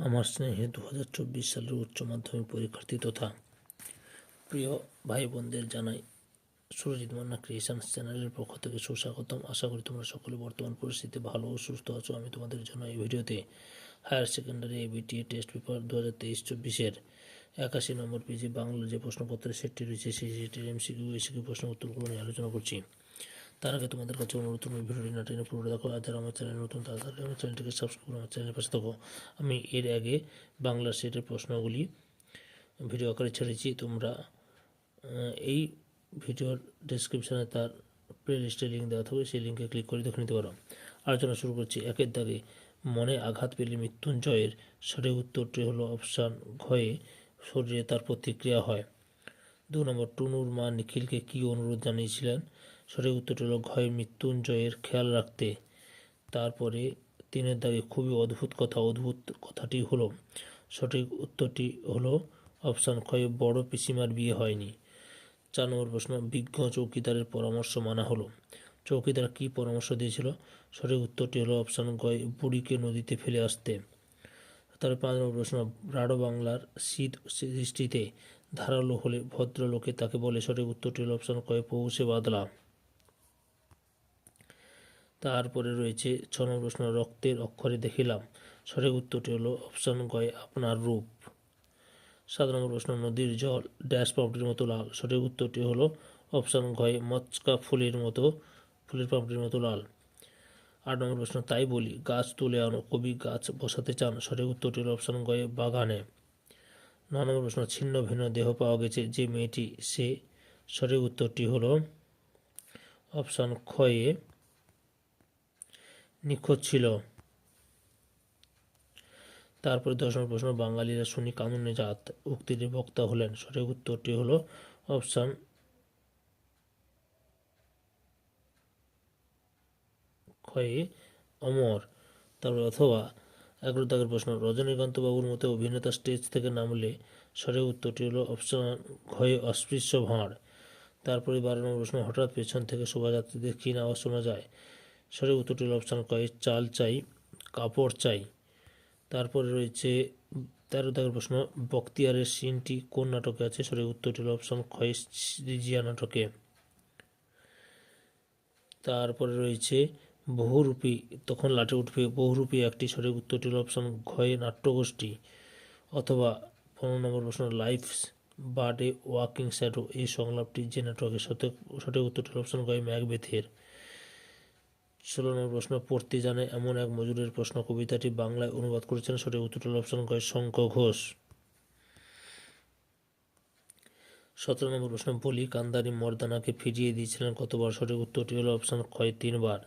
আমার স্নেহে 2024 সালের উচ্চ মাধ্যমিক পরীক্ষার্থী তথা প্রিয় ভাই বোনদের জানাই সুরজিৎ মান্না ক্রিয়েশনস চ্যানেলের পক্ষ থেকে সুস্বাগতম। আশা করি তোমরা সকলে বর্তমান পরিস্থিতিতে ভালো ও সুস্থ আছো। আমি তোমাদের জন্য এই ভিডিওতে higher secondary ABTA test paper 2023-24-এর 81 নম্বর পেজে বাংলা যে প্রশ্নপত্রের সেটটি রয়েছে সেই সেটের এমসিকিউ এসিকিউ প্রশ্ন উত্তরগুলো নিয়ে আলোচনা করছি। তার আগে তোমাদের কাছে অনুরোধ, তুমি ভিডিওটি না টেনে পুরো দেখো। আর যারা আমার চ্যানেল নতুন তারা আমার চ্যানেলটিকে সাবস্ক্রাইব করে আমার চ্যানেলের পাশে থাকো। আমি এর আগে বাংলা সেটের প্রশ্নগুলি ভিডিও আকারে ছেড়েছি। তোমরা এই ভিডিওর ডেসক্রিপশানে তার প্লে লিস্টের লিঙ্ক দেওয়া থাকবে, সেই লিঙ্কে ক্লিক করে দেখে নিতে পারো। আলোচনা শুরু করছি। একের দাগে মনে আঘাত পেলে মৃত্যুঞ্জয়ের সঠিক উত্তরটি হলো অপশান ঘয়ে শরীরে তার প্রতিক্রিয়া হয়। 2 নম্বর, টুনুর মা নিখিলকে কী অনুরোধ জানিয়েছিলেন? সঠিক উত্তরটি হলো ঘয়ে মৃত্যুঞ্জয়ের খেয়াল রাখতে। তারপরে 3-এর দাগে খুবই অদ্ভুত কথা, অদ্ভুত কথাটি হলো, সঠিক উত্তরটি হলো অপশান ক্ষয়ে বড় পিসিমার বিয়ে হয়নি। 4 নম্বর প্রশ্ন, বিজ্ঞ চৌকিদারের পরামর্শ মানা হলো। চৌকিদার কী পরামর্শ দিয়েছিল? সঠিক উত্তরটি হলো অপশান গয় বুড়িকে নদীতে ফেলে আসতে। তারপরে 5 নম্বর প্রশ্ন, রাঢ় বাংলার শীত দৃষ্টিতে ধারালো হলে ভদ্রলোকে তাকে বলে। সঠিক উত্তরটি হলো অপশান কয়ে পৌষে বাদলা। তারপরে রয়েছে 6 নম্বর প্রশ্ন, রক্তের অক্ষরে দেখিলাম। সঠিক উত্তরটি হলো অপশান গয় আপনার রূপ। 7 নম্বর প্রশ্ন, নদীর জল ড্যাশ পাপড়ির মতো লাল। সঠিক উত্তরটি হলো অপশান ঘয় মচকা ফুলের পাপড়ির মতো লাল। 8 নম্বর প্রশ্ন, তাই বলি গাছ তুলে আনো, কবি গাছ বসাতে চান। সঠিক উত্তরটি হলো অপশান গয়ে বাগানে। 9 নম্বর প্রশ্ন, ছিন্ন ভিন্ন দেহ পাওয়া গেছে যে মেয়েটি সে। সঠিক উত্তরটি হলো অপশান ক্ষয়ে নিখোঁজ ছিল। তারপরে 10 নম্বর প্রশ্ন, বাঙালিরা শুনি কানুনে জাত উক্তির বক্তা হলেন। সঠিক উত্তরটি হলো অপশান ক্ষয়ে অমর। তারপরে অথবা 11 দাগের প্রশ্ন, রজনীকান্ত বাবুর মতো অভিনেতা স্টেজ থেকে নামলে। সঠিক উত্তরটি হলো অপশান ঘয়ে অস্পৃশ্য ভাঁড়। তারপরে 12 নম্বর প্রশ্ন, হঠাৎ পেছন থেকে শোভাযাত্রীদের ক্ষীণ আওয়াজ শোনা যায়। সঠিক উত্তরটি হলো অপশান কয়ে চাল চাই কাপড় চাই। তারপরে রয়েছে 13 দাগের প্রশ্ন, বখতিয়ারের সিনটি কোন নাটকে আছে? সঠিক উত্তরটি হলো অপশান ক্ষয়ে সৃজিয়া নাটকে। তারপরে রয়েছে বহুরূপী তখন লাটে উঠবে বহুরূপী একটি। সঠিক উত্তরটি হলো অপশান ঘয়ে নাট্যগোষ্ঠী। অথবা 15 নম্বর প্রশ্ন, life but A walking shadow এই সংলাপটি যে নাটকে। সঠিক উত্তরটি হলো অপশান ঘয়ে ম্যাকবেথের। 16 নম্বর প্রশ্ন, পড়তে জানে এমন এক মজুরের প্রশ্ন কবিতাটি বাংলায় অনুবাদ করেছেন। সঠিক উত্তরটি হলো অপশান ঘয়ে শঙ্খ ঘোষ। 17 নম্বর প্রশ্ন, বলি কান্দারি মর্দানাকে ফিরিয়ে দিয়েছিলেন কতবার? সঠিক উত্তরটি হলো অপশান ক্ষয় 3 বার।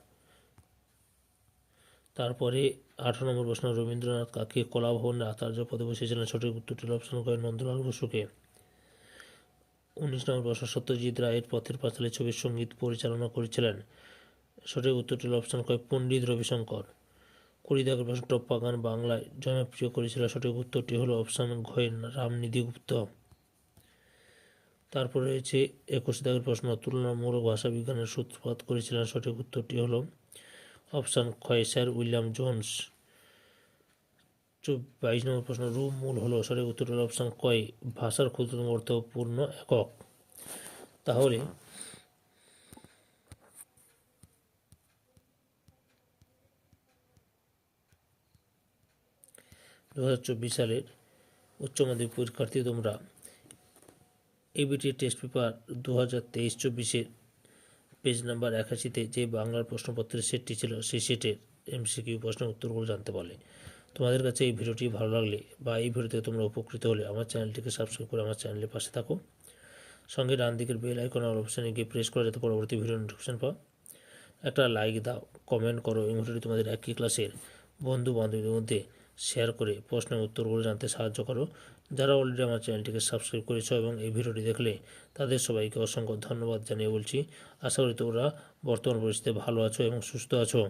তারপরে 18 নম্বর প্রশ্ন, রবীন্দ্রনাথ কাকে কলাভবনের আচার্য পদে বসিয়েছিলেন? সঠিক উত্তরটি হলো অপশান ক্ষয় নন্দলাল বসুকে। 19 নম্বর প্রশ্ন, সত্যজিৎ রায়ের পথের পাঁচালী ছবির সঙ্গীত পরিচালনা করেছিলেন। সঠিক উত্তরটি হলো অপশান ক্ষয় পণ্ডিত রবিশঙ্কর। 20 দাগের প্রশ্ন, টপ্পা গান বাংলায় জনপ্রিয় করেছিল। সঠিক উত্তরটি হলো অপশান ঘয় রামনিধি গুপ্ত। তারপরে রয়েছে 21 দাগের প্রশ্ন, তুলনামূলক ভাষা বিজ্ঞানের সূত্রপাত করেছিলেন। সঠিক উত্তরটি হলো অপশান ক্ষয় স্যার উইলিয়াম জোন্স। 22 নম্বর প্রশ্ন, রূপ মূল হলো। সঠিক উত্তরটি হলো অপশান কয় ভাষার ক্ষুদ্রতম অর্থপূর্ণ একক। তাহলে 2024 সালের উচ্চ মাধ্যমিক পরীক্ষার্থী তোমরা এবিটি টেস্ট পেপার 2023-24-এর পেজ নাম্বার 81-তে যে বাংলার প্রশ্নপত্রের সেটটি ছিল সেই সেটের এমসিকিউ প্রশ্নের উত্তরগুলো জানতে পারলে। তোমাদের কাছে এই ভিডিওটি ভালো লাগলে বা এই ভিডিওতে তোমরা উপকৃত হলে আমার চ্যানেলটিকে সাবস্ক্রাইব করে আমার চ্যানেলের পাশে থাকো। সঙ্গে ডান দিকের বেল আইকন অল অপশানে গিয়ে প্রেস করা যাতে পরবর্তী ভিডিও নোটিফিকেশন পাও। একটা লাইক দাও, কমেন্ট করো এবং ভিডিওটি তোমাদের একই ক্লাসের বন্ধু বান্ধবীদের মধ্যে শেয়ার করে প্রশ্নের উত্তরগুলো জানতে সাহায্য করো। যারা অলরেডি আমার চ্যানেলটিকে সাবস্ক্রাইব করেছো এবং এই ভিডিওটি দেখলে তাদের সবাইকে অসংখ্য ধন্যবাদ জানিয়ে বলছি, আশা করি তোমরা বর্তমান পরিস্থিতিতে ভালো আছো এবং সুস্থ আছো।